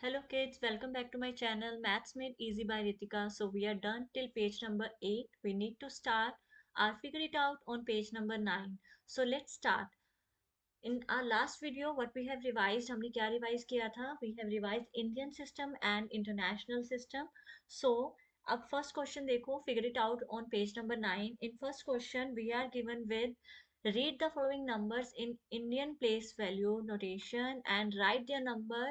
Hello kids, welcome back to my channel Maths Made Easy by Ritika. So we are done till page number 8. We need to start our figure it out on page number 9. So let's start. In our last video what we have revised, हमने क्या revise किया था? We have revised Indian system and international system. So अब first question देखो, figure it out on page number 9. In first question we are given with read the following numbers in Indian place value notation and write their number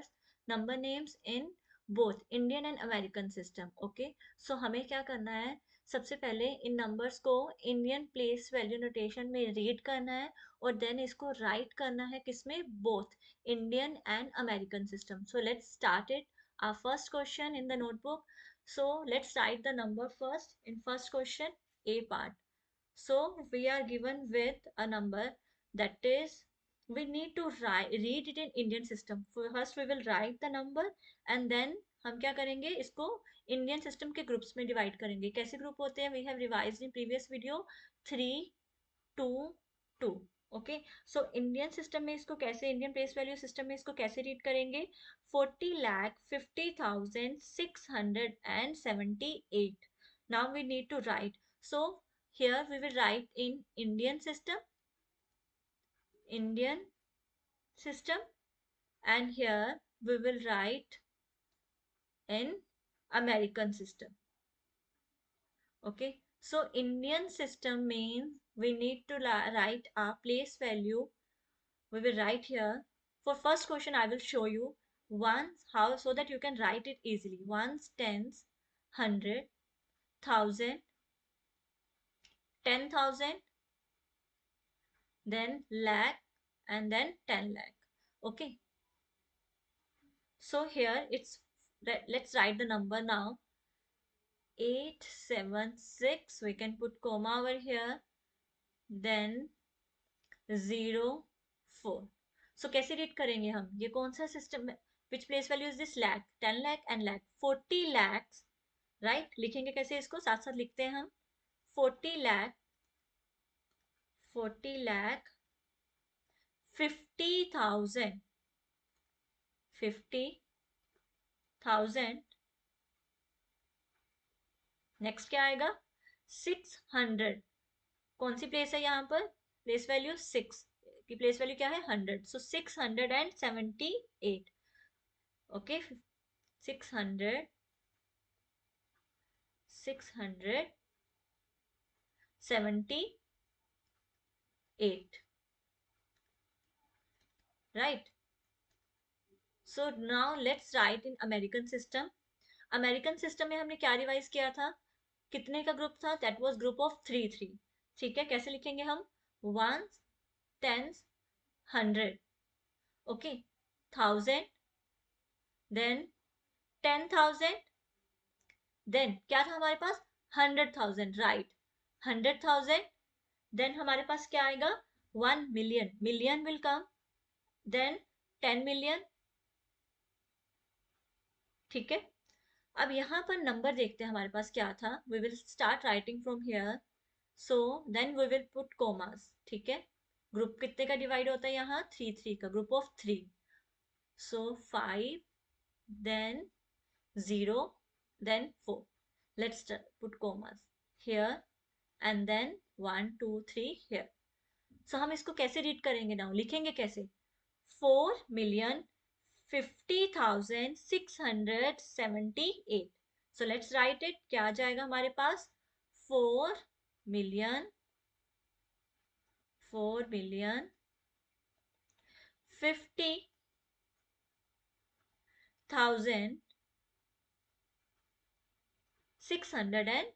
names in both Indian and American system. Okay, so हमें क्या करना है? सबसे पहले इन numbers को Indian place value notation में read करना है और देन इसको राइट करना है किसमें? Both Indian and American system. So let's start it. our first question in the notebook. So let's write the number first in first question, A part. So we are given with a number that is, we need to read it in Indian system. First we will write the number and then हम क्या करेंगे? इसको Indian system के groups में divide करेंगे. कैसे group होते हैं? We have revised in previous video 3 2 2. Okay, so Indian system में इसको कैसे, इंडियन प्लेस वैल्यू सिस्टम में इसको कैसे रीड करेंगे? 40,50,678. Now we need to write. So here we will write in Indian system, and here we will write in American system. Okay, so Indian system means we need to write our place value. We will write here. For first question I will show you ones, how, so that you can write it easily. Ones, tens, 100, 1000, 10,000, then lakh, and then 10 lakh. Okay, so here it's, let's write the number now. 876, we can put comma over here, then 04. So कैसे read करेंगे हम? ये कौन सा system है? Which place value is this? Lakh, 10 lakh and lakh, 40 lakhs. Right, लिखेंगे कैसे इसको? साथ साथ लिखते हैं हम. 40 lakh, 40 lakh 50,000, 50,000. नेक्स्ट क्या आएगा? 600. कौन सी प्लेस है यहाँ पर? प्लेस वैल्यू 6 की प्लेस वैल्यू क्या है? 100. सो 678. Okay, 600, 678. Right. So now let's write in American system. American system में हमने क्या रिवाइज किया था? कितने का ग्रुप था? That was group of 3 3. ठीक है, कैसे लिखेंगे हम? Ones, tens, 100. Okay, 1000, then 10,000, then क्या था हमारे पास? 100,000. राइट, 100,000. देन हमारे पास क्या आएगा? 1 million. Million will come, then 10 million. ठीक है, अब यहाँ पर नंबर देखते हैं हमारे पास क्या था. We will start writing from here. So then we will put commas. ठीक है, ग्रुप कितने का डिवाइड होता है यहाँ? 3 3 का, group of 3. So 5, then 0, then 4. Let's put commas here and then 1 2 3 here. So हम इसको कैसे रीड करेंगे नाउ? लिखेंगे कैसे? 4,50,678. So let's write it. क्या आ जाएगा हमारे पास? 4,50,000 678.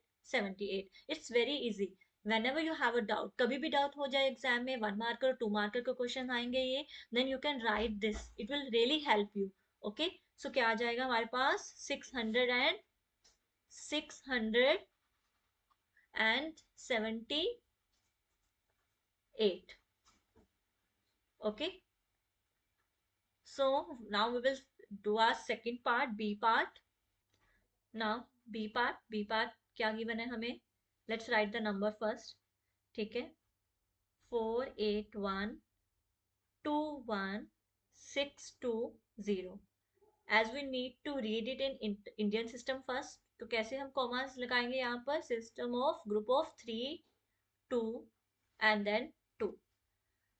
It's very easy. whenever you have a doubt, कभी भी डाउट हो जाए एग्जाम में, 1 मार्कर 2 मार्कर के क्वेश्चन आएंगे ये, then you can write this. It will really help you. Okay, so क्या आ जाएगा हमारे पास? 678. Okay, so now we will do our second part, B part. Now B part क्या गिवन है हमें? Let's write the number first. ठीक है, 48121 620. as we need to read it in Indian system first, तो कैसे हम कॉमास लगाएंगे यहाँ पर? System of group of 3, 2 and then 2.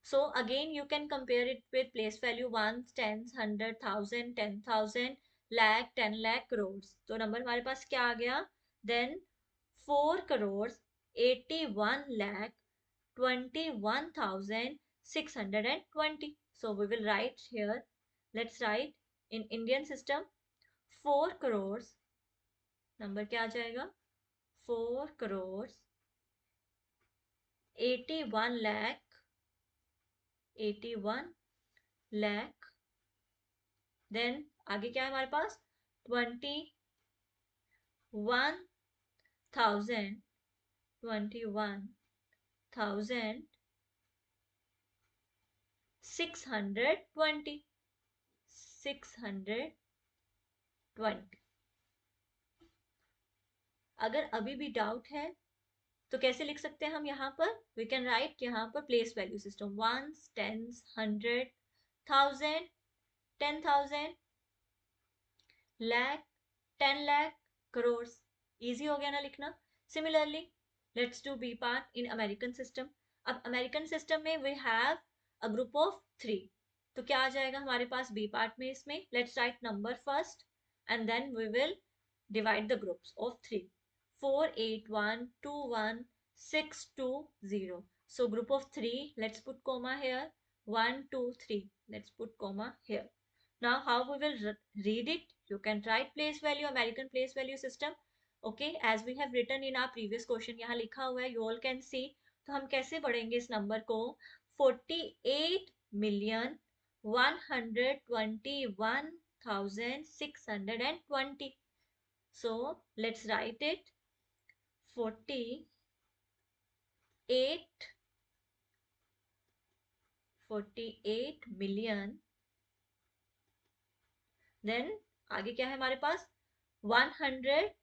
So again you can compare it with place value ones, tens, 100, 1000, 10,000, lakh, 10 lakh, crores. तो number हमारे पास क्या आ गया? Then 4 crores 81 lakh 21,620. So we will write here. Let's write in Indian system 4 crores. Number क्या आ जाएगा? 4 crores 81 lakh 81 lakh. Then आगे क्या है हमारे पास? 21,000 21,620 620. अगर अभी भी डाउट है तो कैसे लिख सकते हैं हम यहाँ पर? वी कैन राइट यहाँ पर place value system, ones, tens, 100, 1000, 10,000, lakh, 10 lakh, crores. Easy हो गया ना लिखना? Similarly let's do B part in American system. अब अमेरिकन सिस्टम में we have a group of 3. तो क्या आ जाएगा हमारे पास बी पार्ट में? इसमें let's write number first and then we will divide the groups of 3. 4, 8, 1, 2, 1, 6, 2, 0. So group of 3, let's put comma here. 1, 2, 3. Let's put comma here. Now how we will read it? You can write place value, American place value system. Okay, as we have written in our previous question, यहाँ लिखा हुआ है, you all can see. तो हम कैसे पढ़ेंगे इस number को? 48,121,620. So let's write it. 48 million. Then आगे क्या है हमारे पास? 100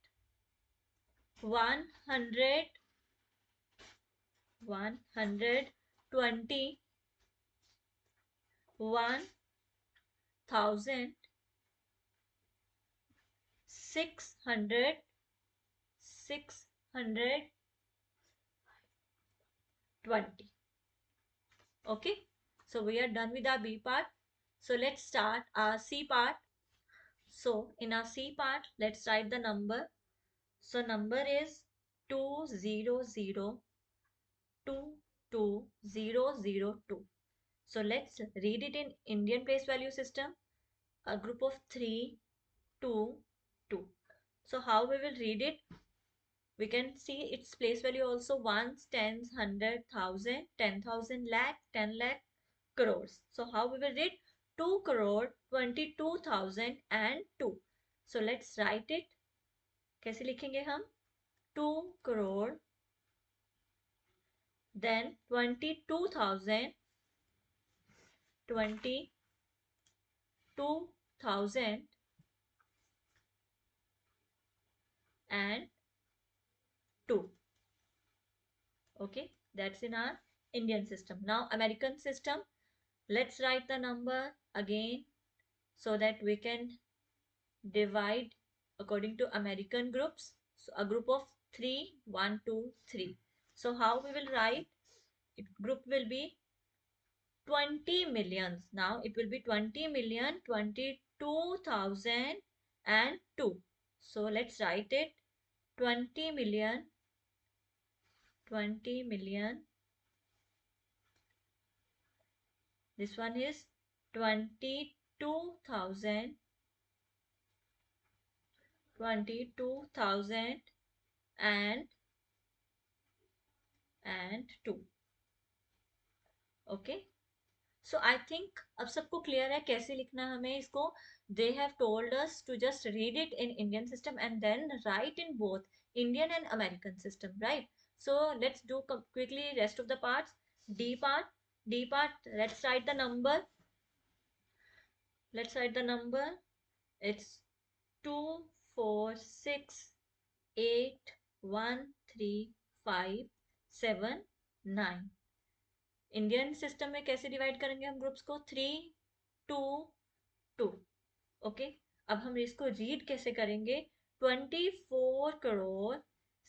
120 620. Okay, so we are done with our B part. So let's start our C part. So in our C part, let's write the number. So number is 200222002. So let's read it in Indian place value system. A group of 3, 2, 2. So how we will read it? We can see its place value also, ones, tens, 100, 1000, 10,000, lakh, 10 lakh, crores. So how we will read? 2 crore 22,002. So let's write it. कैसे लिखेंगे हम? 2 crore then 22,000 and 2. Okay, that's in our Indian system. Now American system, let's write the number again so that we can divide according to American groups. So a group of 3, 1, 2, 3. So how we will write? Group will be 20 millions. Now it will be 20 million 22,002. So let's write it. 20 million 20 million. This one is 22,000 and 2. Okay, so I think अब सबको clear है कैसे लिखना है हमें इसको. They have told us to just read it in Indian system and then write in both Indian and American system, right? So let's do quickly rest of the parts. D part. Let's write the number. It's 246813579. Indian system में कैसे divide करेंगे हम groups को? 3, 2, 2. Okay, अब हम इसको read कैसे करेंगे? 24 crore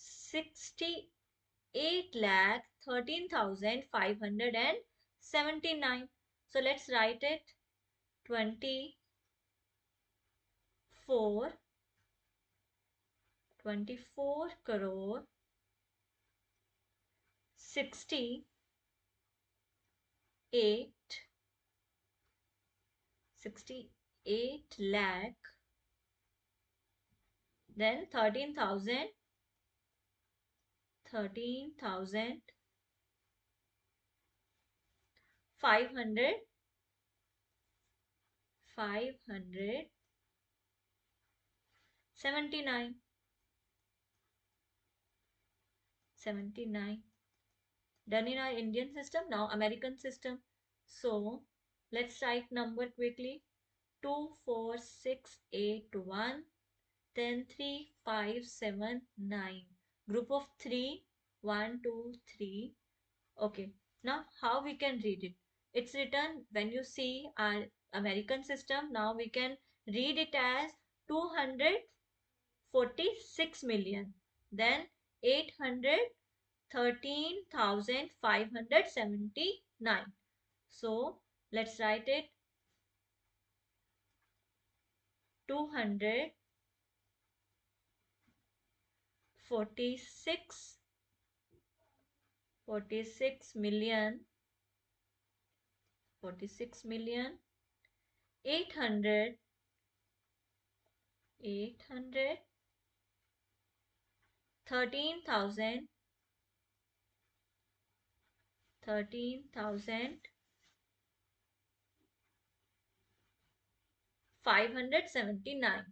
68 lakh 13,579. So let's write it. 24 crore 68 lakh, then 13,000 500 579. Done in our Indian system. Now American system. So let's write number quickly. 24681, then 3579. Group of 3, 1, 2, 3. Okay. Now how we can read it? It's written when you see our American system. Now we can read it as 246 million. Then 813,579. So let's write it. 246 million 800 13,000 579.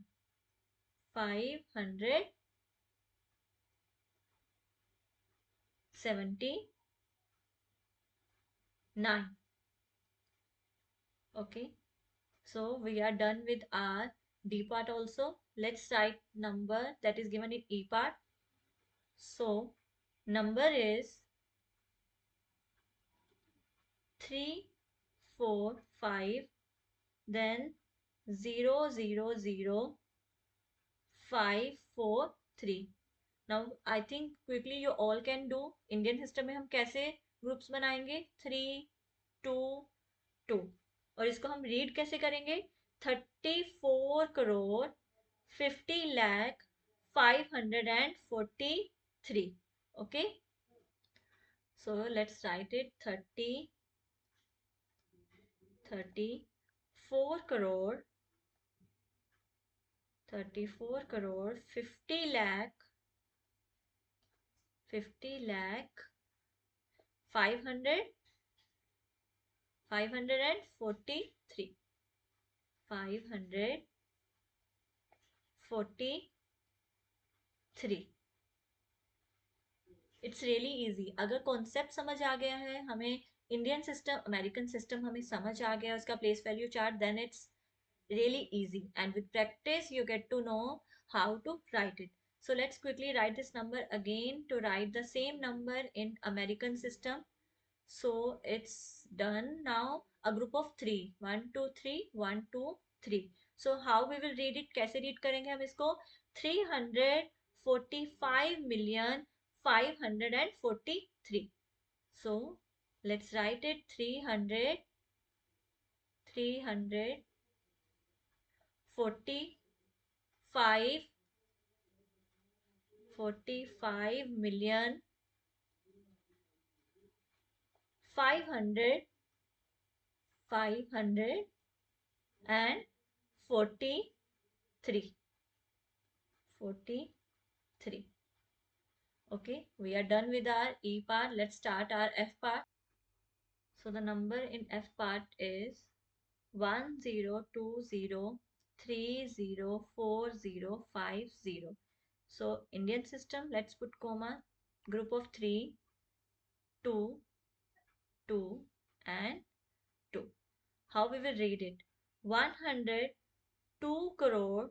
579. Okay. So we are done with our D part also. Let's write number that is given in E part. So number is 345, then 000543. Now I think quickly you all can do. Indian system में हम कैसे groups बनाएंगे? 3, 2, 2. और इसको हम read कैसे करेंगे? 34 crore 50 lakh 543. Okay, so let's write it. 34 crore 50 lakh 543. 543. It's really easy. अगर कॉन्सेप्ट समझ आ गया है हमें, इंडियन सिस्टम अमेरिकन सिस्टम हमें समझ आ गया, उसका place value chart, then it's really easy, and with practice you get to know how to write it. So let's quickly write this number again to write the same number in American system. So it's done. Now a group of 3, 1 2 3 1 2 3. So how we will read it? कैसे read करेंगे हम इसको? 345,543. So let's write it. 300 45 million 543. Okay, we are done with our E part. Let's start our F part. So the number in F part is 1020304050. So Indian system, let's put comma. Group of 3, 2, 2 and 2. How we will read it? 102 crore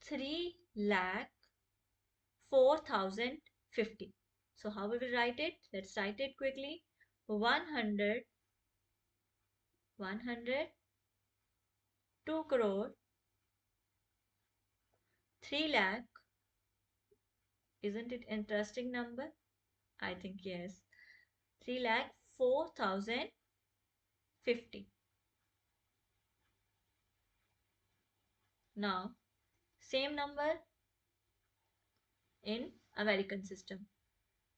3 lakh 4,050. So how we will write it? Let's write it quickly. 102 crore 3 lakh, isn't it interesting number? I think yes. 3 lakh 4,050. Now, same number in American system.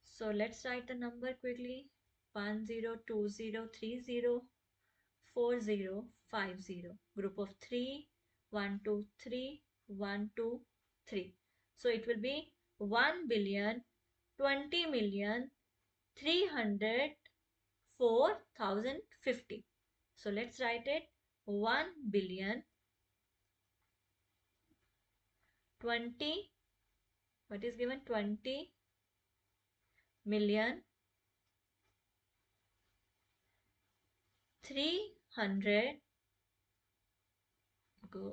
So let's write the number quickly. 1020304050. Group of 3, 1, 2, 3, 1, 2, 3. So it will be 1,20,304,050. So let's write it. 1,020,000,020, what is given? 20 million 300,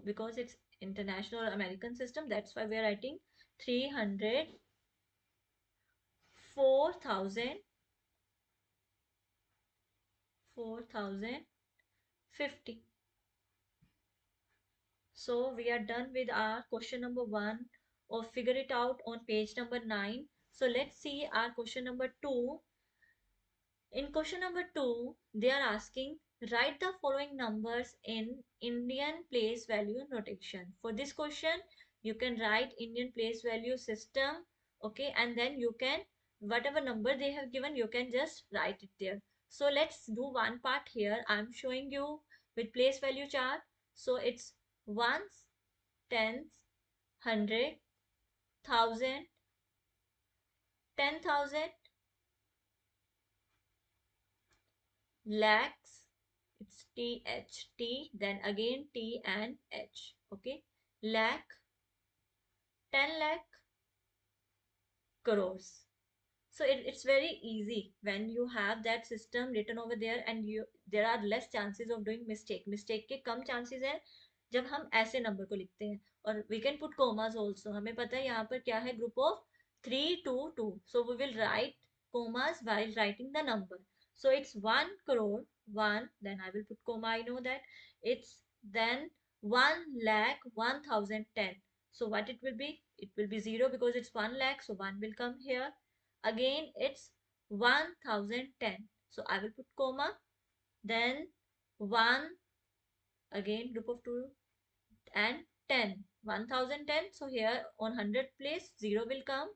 because it's international or American system, that's why we are writing 304,000, 4,050. So we are done with our question number 1, or figure it out on page number 9. So let's see our question number 2. In question number 2, they are asking, write the following numbers in Indian place value notation. For this question, you can write Indian place value system, okay, and then you can, whatever number they have given, you can just write it there. So let's do one part here. I'm showing you with place value chart. So it's ones, tens, hundred, thousand, 10,000, lakhs, it's THT, then again T and H, okay, lakh, 10 lakh, crores. So it's very easy when you have that system written over there, and you there are less chances of doing mistake के कम chances है जब हम ऐसे number को लिखते हैं. और we can put commas also. हमें पता है यहाँ पर क्या है, group of 3 2 2, so we will write commas while writing the number. So it's 1 crore 1, then I will put comma, I know that. It's then 1 lakh 1,010. So what it will be? It will be 0 because it's 1 lakh, so 1 will come here. Again it's 1,010, so I will put comma, then 1, again group of 2, and 10, 1,010. So here on 100 place 0 will come,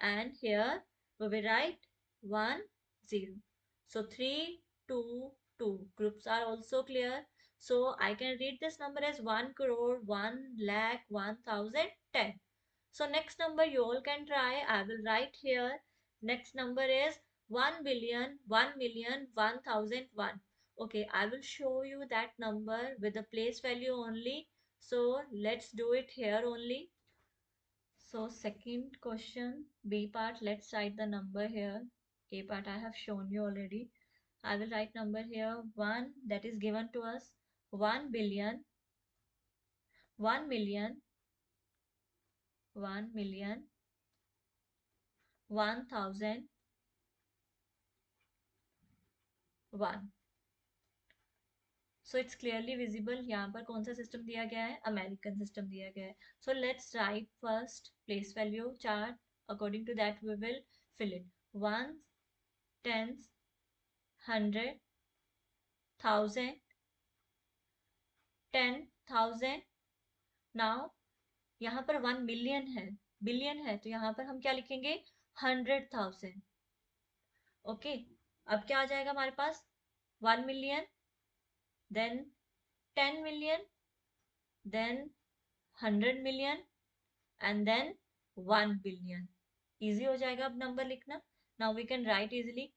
and here we will write 1 0. So 3 2 2 groups are also clear. So I can read this number as 1 crore 1 lakh 1,010. So next number you all can try. I will write here. Next number is 1,000,000,000 1,000,000 1,001. Okay, I will show you that number with the place value only. So let's do it here only. So second question, B part, let's write the number here. A part I have shown you already. I will write number here 1, that is given to us. 1,000,000,000, 1,000,000, 1,000,000, 1,001. So it's clearly visible. यहाँ पर कौन सा system दिया गया है? American system दिया गया है. So let's write first place value chart. According to that we will fill it. Ones, tens, hundred, thousand, 10,000. Now यहाँ पर 1,000,000 है, बिलियन है, तो यहाँ पर हम क्या लिखेंगे? 100,000. ओके, अब क्या आ जाएगा हमारे पास? 1,000,000, then 10,000,000, then 100,000,000, and then 1 billion. Easy हो जाएगा अब नंबर लिखना. Now we can write easily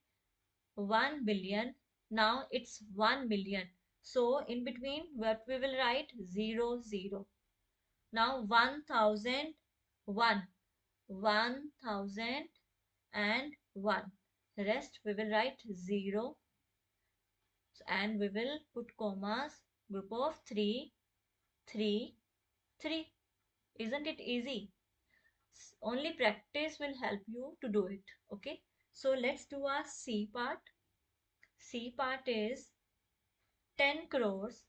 1 billion. Now it's 1 million. So in between what we will write? 0 0. Now 1,001, 1,000 and 1. Rest we will write 0, and we will put commas. Group of 3 3 3. Isn't it easy? Only practice will help you to do it. Okay, so let's do our C part. C part is 10 crores.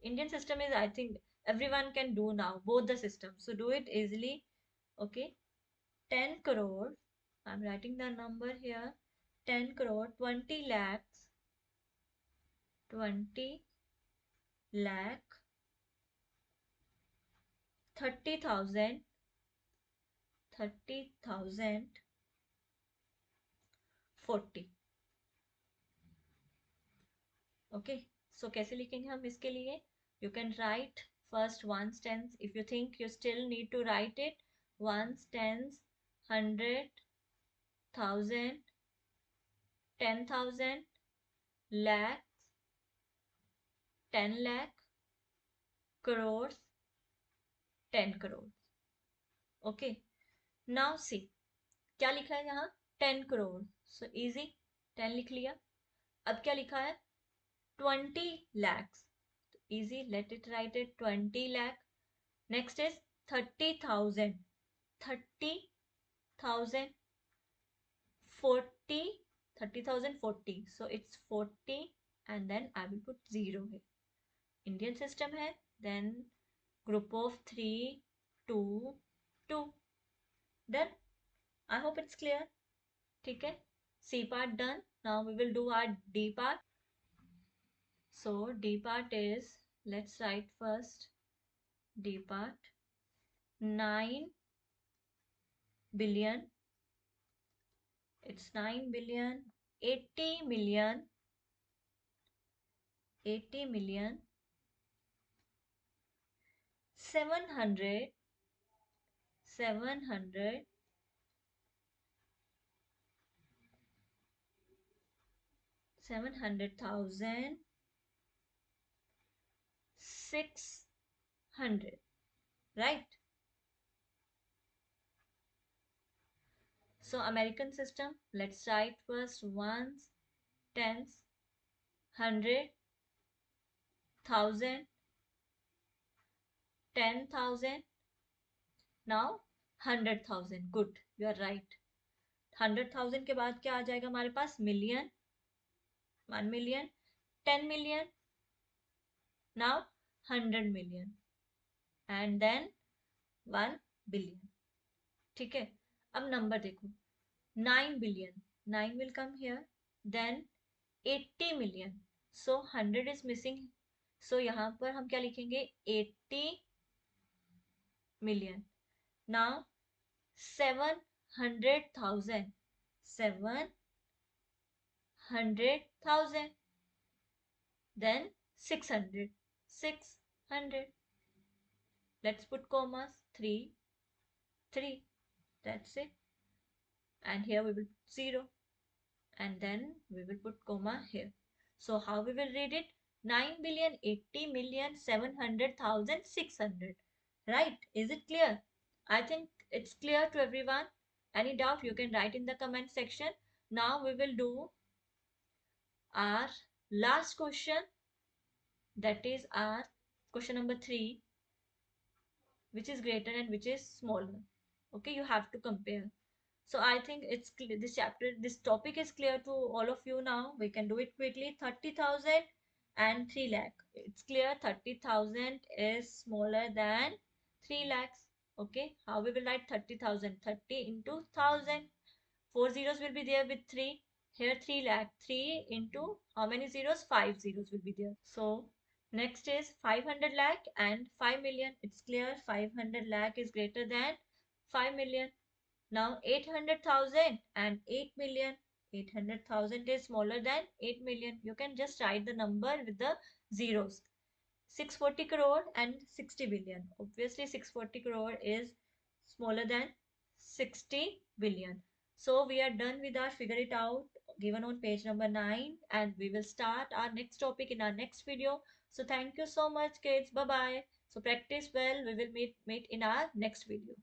Indian system is, I think, Everyone can do now, both the systems. So do it easily. Okay. 10 crore. I'm writing the number here. 10 crore, 20 lakhs, 20 lakh, 30,000, 30,000, 40. Okay, so कैसे लिखेंगे हम इसके लिए? You can write first ones tens if you think you still need to write it. Ones, tens, 100, 1000, 10,000, lakhs, 10 lakh, crores, 10 crores. Okay, now see क्या लिखा है यहाँ? 10 crore. So easy, 10 लिख लिया. अब क्या लिखा है? 20 lakhs. Easy, let it write it, 20 lakh. Next is 30,000. 30,000, 40, 30,000, 40. So it's 40 and then I will put 0 here. Indian system hai. Then group of 3, 2, 2. Done. I hope it's clear. ठीक है. C part done. Now we will do our D part. So D part is, let's write first D part. 9 billion, it's 9 billion, 80 million, 80 million, 700, 700, 700,000, 600, right? So American system, let's write first ones, tens, 100, 1000, 10,000, now 100,000. Good, you are right. 100,000 के बाद क्या आ जाएगा हमारे पास? Million, 1 million, 10 million, now 100 million, and then 1 billion. ठीक है, अब नंबर देखो. 9 billion, 9 will come here, then 80 million, so 100 is missing, so यहाँ पर हम क्या लिखेंगे? 80 million. Now 700,000, 700,000, then 600, 600. Let's put commas. 3, 3. That's it. And here we will put 0. And then we will put comma here. So how we will read it? 9,80,700,600. Right? Is it clear? I think it's clear to everyone. Any doubt you can write in the comment section. Now we will do our last question. That is our question number 3. Which is greater and which is smaller? Okay, you have to compare. So I think it's clear, this chapter, this topic is clear to all of you now. We can do it quickly. 30,000 and 3 lakh. It's clear 30,000 is smaller than 3 lakhs. Okay, how we will write 30,000? 30 into 1,000. 4 zeros will be there with 3. Here 3 lakh. 3 into how many zeros? 5 zeros will be there. So next is 500 lakh and 5 million. It's clear 500 lakh is greater than 5 million. Now 800,000 and 8 million. 800,000 is smaller than 8 million. You can just write the number with the zeros. 640 crore and 60 billion. Obviously 640 crore is smaller than 60 billion. So we are done with our figure it out given on page number 9, and we will start our next topic in our next video. So thank you so much kids. Bye bye. So practice well. We will meet in our next video.